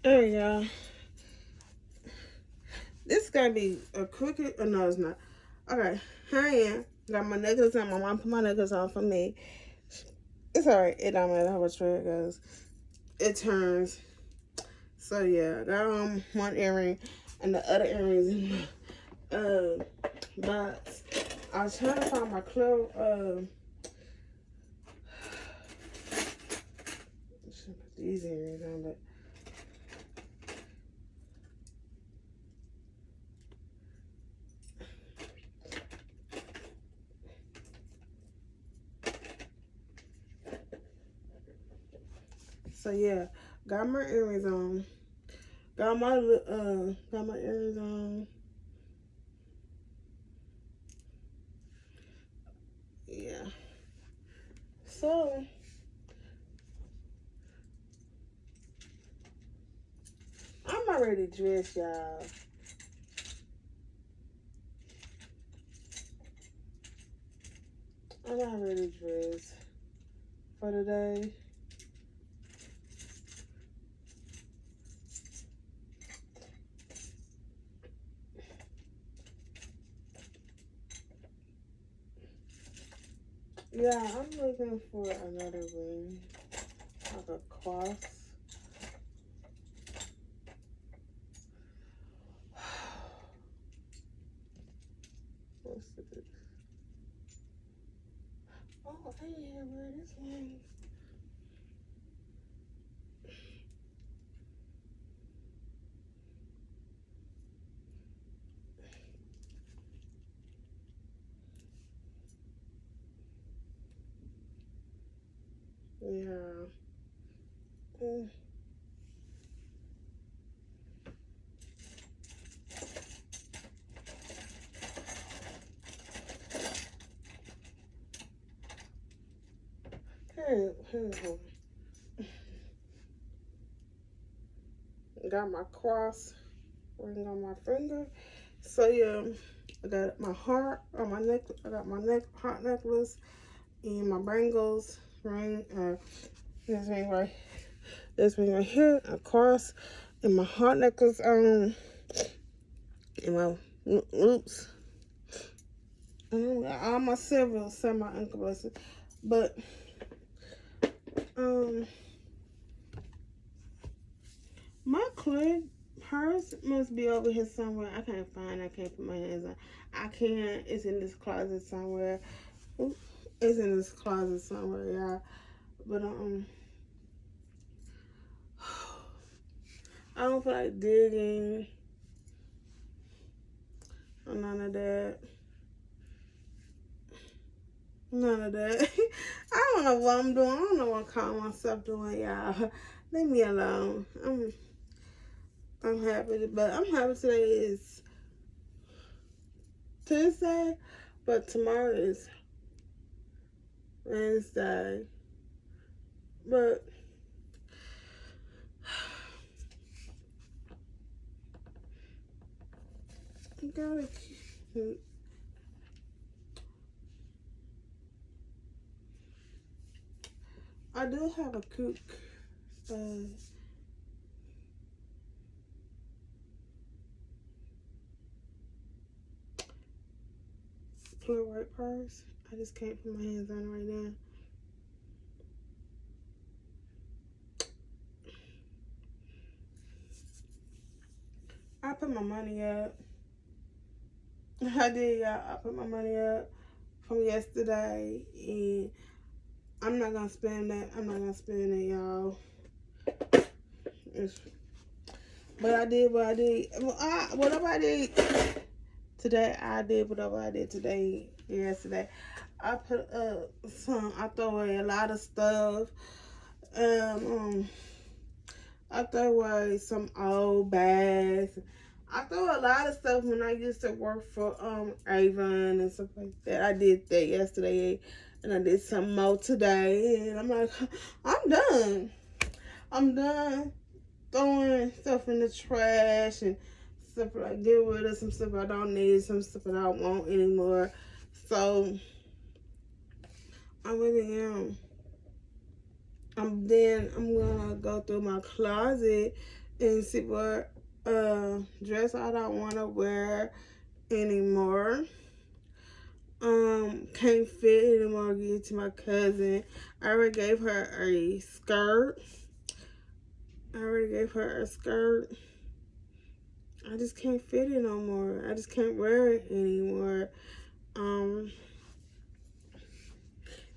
Oh yeah, this gotta be a crooked. Oh no, it's not. Okay, here I am. Got my necklace on. My mom put my necklace on for me. It's alright. It don't matter how much way it goes. It turns. So yeah, I got one earring and the other earrings in my box. I was trying to find my clothes. Should put these earrings on, but so yeah, got my earrings on. Got my earrings on. Yeah. So I'm already dressed, y'all. I'm already dressed for the day. Yeah, I'm looking for another ring, like a cross. What's this? Oh, I didn't wear this one. Yeah. Mm. Here's one. Got my cross ring on my finger. So yeah, I got my heart on my neck. I got my heart necklace and my bangles ring. This ring right here, a cross, and my heart necklace on, and my loops. And all my silver, some my ankle bracelets, but um, my clear purse must be over here somewhere. I can't find. I can't put my hands on. I can't. It's in this closet somewhere. It's in this closet somewhere, y'all. But I don't feel like digging or none of that. None of that. I don't know what I'm doing. I don't know what I call myself doing, y'all. Leave me alone. I'm happy, but I'm happy today is Tuesday, but tomorrow is Wednesday. But I gotta keep. I do have a cook. Uh, Clear white purse. I just can't put my hands on it right now. I put my money up. I did, y'all. I put my money up from yesterday, and I'm not gonna spend that. I'm not gonna spend it, y'all. It's, but I did what I did. Whatever I did today, I did whatever I did today. Yesterday, I put up some. I throw away a lot of stuff. I throw away some old bags. I throw a lot of stuff when I used to work for Avon and stuff like that. I did that yesterday, and I did some more today. And I'm like, I'm done. I'm done throwing stuff in the trash and stuff like get rid of some stuff I don't need, some stuff I don't want anymore. So I really am. I'm gonna go through my closet and see what dress I don't want to wear anymore. Can't fit anymore. Give it to my cousin. I already gave her a skirt. I just can't fit it no more. I just can't wear it anymore.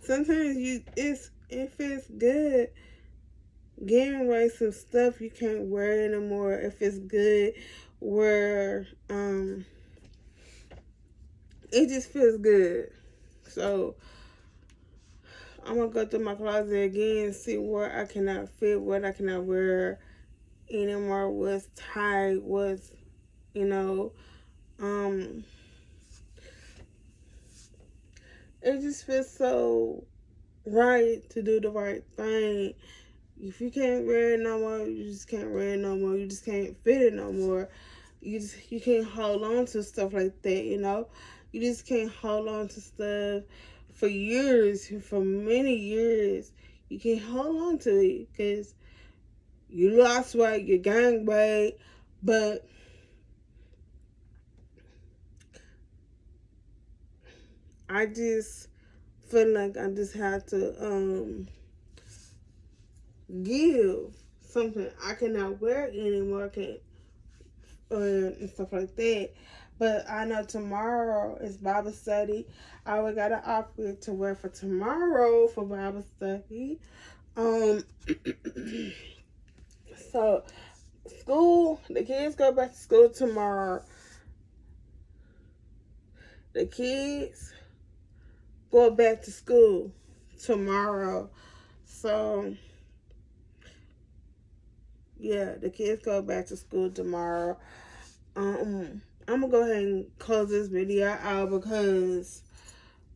Sometimes if it's good, getting away some stuff you can't wear anymore. If it's good, where it just feels good. So I'm gonna go through my closet again and see where I cannot fit, what I cannot wear anymore, what's tight, what's, you know, it just feels so right to do the right thing. If you can't wear it no more, you just can't wear it no more. You just can't fit it no more. You can't hold on to stuff like that, you know. You just can't hold on to stuff for years, for many years. You can't hold on to it because you lost weight, you gained weight, but I just feel like I just have to give something I cannot wear anymore, and stuff like that. But I know tomorrow is Bible study. I already got an outfit to wear for tomorrow for Bible study. So the kids go back to school tomorrow. The kids go back to school tomorrow. So yeah, the kids go back to school tomorrow. I'm gonna go ahead and close this video out because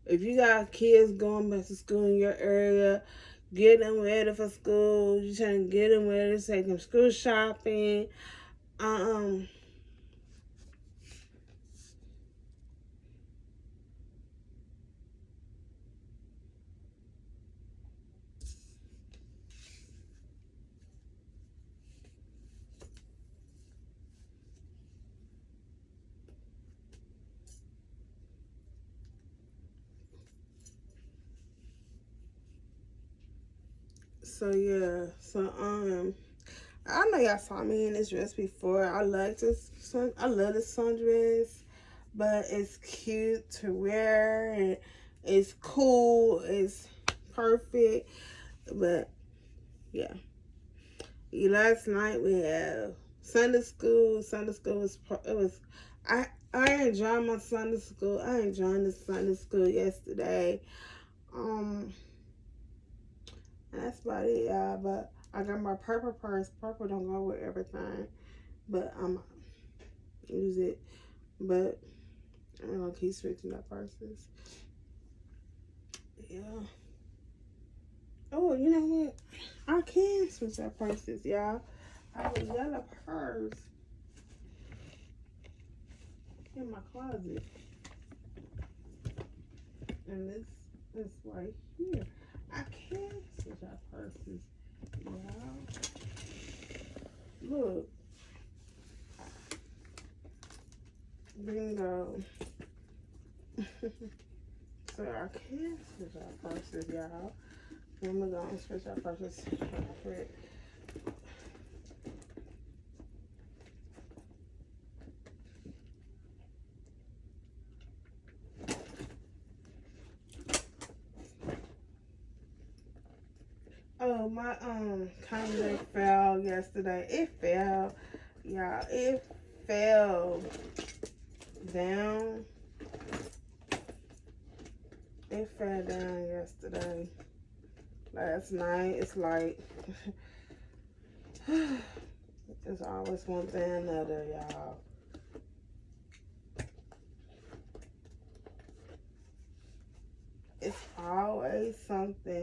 if you got kids going back to school in your area, get them ready for school. You trying to get them ready, take them school shopping. So yeah, I know y'all saw me in this dress before. I love this sundress, but it's cute to wear and it's cool. It's perfect. But yeah, last night we had Sunday school. Sunday school was I enjoyed my Sunday school. I enjoyed the Sunday school yesterday. And that's about it, y'all. But I got my purple purse. Purple don't go with everything, but I'm use it. But I'm gonna keep switching up purses. Yeah. Oh, you know what? I can switch up purses, y'all. I have a yellow purse in my closet, and this right here. I can switch out purses, y'all. Look. Bingo. So I can switch out purses, y'all. I'm gonna switch out purses. Oh, my calendar fell yesterday. It fell, y'all. It fell down. It fell down yesterday. Last night, it's like it's always one thing or another, y'all. It's always something.